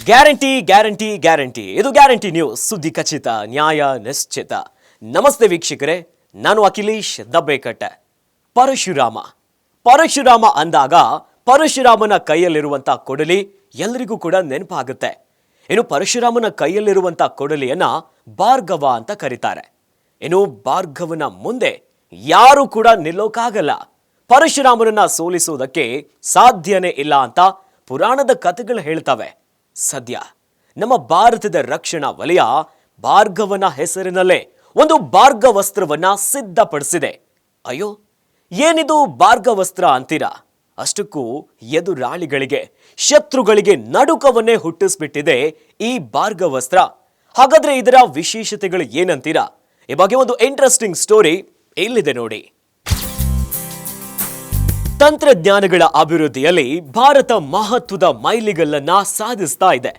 Guarantee guarantee guarantee ಇದು guarantee news. ಸುದ್ದಿ ಖಚಿತ, ನ್ಯಾಯ ನಿಶ್ಚಿತ. ನಮಸ್ತೆ ವೀಕ್ಷಕರೇ, ನಾನು ಅಖಿಲೇಶ್ ದಬ್ಬೆಕಟ್ಟೆ. ಪರಶುರಾಮ ಅಂದಾಗ ಪರಶುರಾಮನ ಕೈಯಲ್ಲಿರುವಂತ ಕೊಡಲಿ ಎಲ್ಲರಿಗೂ ಕೂಡ ನೆನಪಾಗುತ್ತೆ. ಇನ್ನು ಪರಶುರಾಮನ ಕೈಯಲ್ಲಿರುವಂತ ಕೊಡಲಿಯನ್ನ ಭಾರ್ಗವ ಅಂತ ಕರೀತಾರೆ. ಇನ್ನು ಭಾರ್ಗವನ ಮುಂದೆ ಯಾರು ಕೂಡ ನಿಲ್ಲೋಕಾಗಲ್ಲ. ಪರಶುರಾಮನನ್ನ ಸೋಲಿಸುವುದಕ್ಕೆ ಸಾಧ್ಯನೇ ಇಲ್ಲ ಅಂತ ಪುರಾಣದ ಕಥೆಗಳು ಹೇಳ್ತವೆ. ಸದ್ಯ ನಮ್ಮ ಭಾರತದ ರಕ್ಷಣಾ ವಲಯ ಭಾರ್ಗವನ ಹೆಸರಿನಲ್ಲೇ ಒಂದು ಭಾರ್ಗವಸ್ತ್ರವನ್ನ ಸಿದ್ಧಪಡಿಸಿದೆ. ಅಯ್ಯೋ, ಏನಿದು ಭಾರ್ಗವಸ್ತ್ರ ಅಂತೀರಾ? ಅಷ್ಟಕ್ಕೂ ಎದುರಾಳಿಗಳಿಗೆ, ಶತ್ರುಗಳಿಗೆ ನಡುಕವನ್ನೇ ಹುಟ್ಟಿಸ್ಬಿಟ್ಟಿದೆ ಈ ಭಾರ್ಗವಸ್ತ್ರ. ಹಾಗಾದ್ರೆ ಇದರ ವಿಶೇಷತೆಗಳು ಏನಂತೀರಾ? ಈ ಬಗ್ಗೆ ಒಂದು ಇಂಟ್ರೆಸ್ಟಿಂಗ್ ಸ್ಟೋರಿ ಇಲ್ಲಿದೆ ನೋಡಿ. ತಂತ್ರಜ್ಞಾನಗಳ ಅಭಿವೃದ್ಧಿಯಲ್ಲಿ ಭಾರತ ಮಹತ್ವದ ಮೈಲಿಗಲ್ಲನ್ನ ಸಾಧಿಸ್ತಾ ಇದೆ.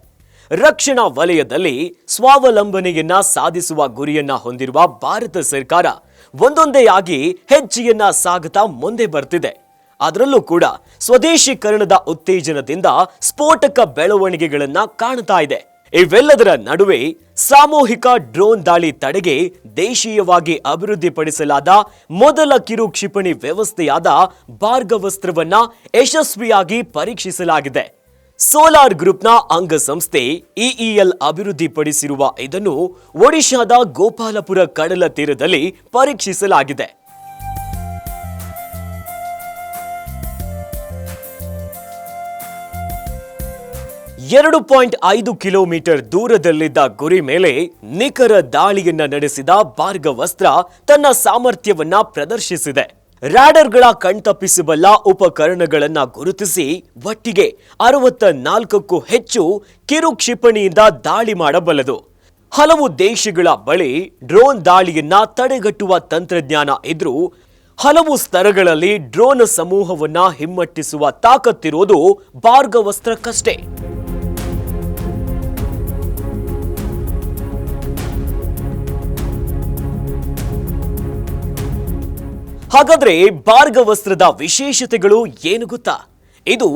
ರಕ್ಷಣಾ ವಲಯದಲ್ಲಿ ಸ್ವಾವಲಂಬನೆಯನ್ನ ಸಾಧಿಸುವ ಗುರಿಯನ್ನ ಹೊಂದಿರುವ ಭಾರತ ಸರ್ಕಾರ ಒಂದೊಂದೇ ಆಗಿ ಹೆಜ್ಜೆಯನ್ನ ಸಾಗುತ್ತಾ ಮುಂದೆ ಬರ್ತಿದೆ. ಅದರಲ್ಲೂ ಕೂಡ ಸ್ವದೇಶೀಕರಣದ ಉತ್ತೇಜನದಿಂದ ಸ್ಫೋಟಕ ಬೆಳವಣಿಗೆಗಳನ್ನ ಕಾಣ್ತಾ ಇದೆ. ಇವೆಲ್ಲದರ ನಡುವೆ ಸಾಮೂಹಿಕ ಡ್ರೋನ್ ದಾಳಿ ತಡೆಗೆ ದೇಶೀಯವಾಗಿ ಅಭಿವೃದ್ಧಿಪಡಿಸಲಾದ ಮೊದಲ ಕಿರು ಕ್ಷಿಪಣಿ ವ್ಯವಸ್ಥೆಯಾದ ಭಾರ್ಗವಸ್ತ್ರವನ್ನ ಯಶಸ್ವಿಯಾಗಿ ಪರೀಕ್ಷಿಸಲಾಗಿದೆ. ಸೋಲಾರ್ ಗ್ರೂಪ್ನ ಅಂಗಸಂಸ್ಥೆ ಇಇಎಲ್ ಅಭಿವೃದ್ಧಿಪಡಿಸಿರುವ ಇದನ್ನು ಒಡಿಶಾದ ಗೋಪಾಲಪುರ ಕಡಲ ತೀರದಲ್ಲಿ ಪರೀಕ್ಷಿಸಲಾಗಿದೆ. 2.5 ಕಿಲೋಮೀಟರ್ ದೂರದಲ್ಲಿದ್ದ ಗುರಿ ಮೇಲೆ ನಿಖರ ದಾಳಿಯನ್ನ ನಡೆಸಿದ ಭಾರ್ಗವಸ್ತ್ರ ತನ್ನ ಸಾಮರ್ಥ್ಯವನ್ನ ಪ್ರದರ್ಶಿಸಿದೆ. ರಾಡರ್ಗಳ ಕಣ್ತಪ್ಪಿಸಬಲ್ಲ ಉಪಕರಣಗಳನ್ನ ಗುರುತಿಸಿ ಒಟ್ಟಿಗೆ 64ಕ್ಕೂ ಹೆಚ್ಚು ಕಿರು ಕ್ಷಿಪಣಿಯಿಂದ ದಾಳಿ ಮಾಡಬಲ್ಲದು. ಹಲವು ದೇಶಗಳ ಬಳಿ ಡ್ರೋನ್ ದಾಳಿಯನ್ನ ತಡೆಗಟ್ಟುವ ತಂತ್ರಜ್ಞಾನ ಇದ್ರೂ ಹಲವು ಸ್ತರಗಳಲ್ಲಿ ಡ್ರೋನ್ ಸಮೂಹವನ್ನ ಹಿಮ್ಮೆಟ್ಟಿಸುವ ತಾಕತ್ತಿರೋದು ಭಾರ್ಗವಸ್ತ್ರಕ್ಕಷ್ಟೇ. ಹಾಗಾದ್ರೆ ಭಾರ್ಗವಸ್ತ್ರದ ವಿಶೇಷತೆಗಳು ಏನು ಗೊತ್ತಾ? ಇದು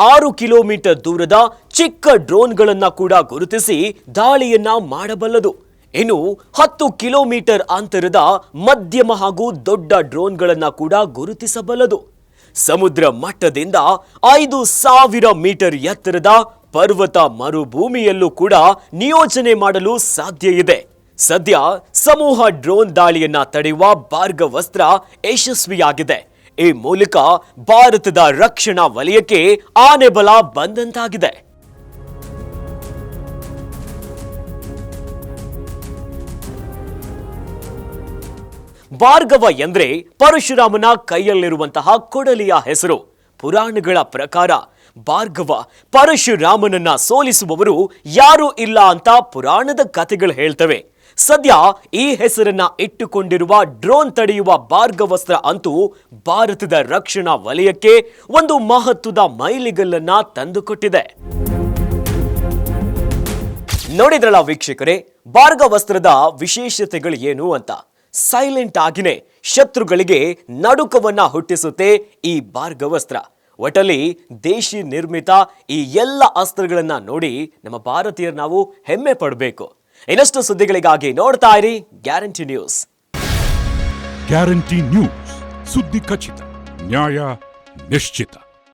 6 ಕಿಲೋಮೀಟರ್ ದೂರದ ಚಿಕ್ಕ ಡ್ರೋನ್ಗಳನ್ನ ಕೂಡ ಗುರುತಿಸಿ ದಾಳಿಯನ್ನ ಮಾಡಬಲ್ಲದು. ಇನ್ನು 10 ಕಿಲೋಮೀಟರ್ ಅಂತರದ ಮಧ್ಯಮ ಹಾಗೂ ದೊಡ್ಡ ಡ್ರೋನ್ಗಳನ್ನ ಕೂಡ ಗುರುತಿಸಬಲ್ಲದು. ಸಮುದ್ರ ಮಟ್ಟದಿಂದ 5000 ಮೀಟರ್ ಎತ್ತರದ ಪರ್ವತ ಮರುಭೂಮಿಯಲ್ಲೂ ಕೂಡ ನಿಯೋಜನೆ ಮಾಡಲು ಸಾಧ್ಯ ಇದೆ. ಸದ್ಯ ಸಮೂಹ ಡ್ರೋನ್ ದಾಳಿಯನ್ನ ತಡೆಯುವ ಭಾರ್ಗವಸ್ತ್ರ ಯಶಸ್ವಿಯಾಗಿದೆ. ಈ ಮೂಲಕ ಭಾರತದ ರಕ್ಷಣಾ ವಲಯಕ್ಕೆ ಆನೆ ಬಲ ಬಂದಂತಾಗಿದೆ. ಭಾರ್ಗವ ಎಂದ್ರೆ ಪರಶುರಾಮನ ಕೈಯಲ್ಲಿರುವಂತಹ ಕೊಡಲಿಯ ಹೆಸರು. ಪುರಾಣಗಳ ಪ್ರಕಾರ ಭಾರ್ಗವ ಪರಶುರಾಮನನ್ನ ಸೋಲಿಸುವವರು ಯಾರೂ ಇಲ್ಲ ಅಂತ ಪುರಾಣದ ಕಥೆಗಳು ಹೇಳ್ತವೆ. ಸದ್ಯ ಈ ಹೆಸರನ್ನ ಇಟ್ಟುಕೊಂಡಿರುವ ಡ್ರೋನ್ ತಡೆಯುವ ಭಾರ್ಗವಸ್ತ್ರ ಅಂತೂ ಭಾರತದ ರಕ್ಷಣಾ ವಲಯಕ್ಕೆ ಒಂದು ಮಹತ್ವದ ಮೈಲಿಗಲ್ಲನ್ನ ತಂದುಕೊಟ್ಟಿದೆ. ನೋಡಿದ್ರಲ್ಲ ವೀಕ್ಷಕರೇ, ಭಾರ್ಗವಸ್ತ್ರದ ವಿಶೇಷತೆಗಳು ಏನು ಅಂತ. ಸೈಲೆಂಟ್ ಆಗಿನೇ ಶತ್ರುಗಳಿಗೆ ನಡುಕವನ್ನ ಹುಟ್ಟಿಸುತ್ತೆ ಈ ಭಾರ್ಗವಸ್ತ್ರ. ಒಟ್ಟಲ್ಲಿ ದೇಶಿ ನಿರ್ಮಿತ ಈ ಎಲ್ಲ ಅಸ್ತ್ರಗಳನ್ನ ನೋಡಿ ನಮ್ಮ ಭಾರತೀಯರು ನಾವು ಹೆಮ್ಮೆ ಪಡಬೇಕು. ಇನ್ನಷ್ಟು ಸುದ್ದಿಗಳಿಗಾಗಿ ನೋಡ್ತಾ ಇರಿ ಗ್ಯಾರಂಟಿ ನ್ಯೂಸ್. ಗ್ಯಾರಂಟಿ ನ್ಯೂಸ್, ಸುದ್ದಿ ಖಚಿತ, ನ್ಯಾಯ ನಿಶ್ಚಿತ.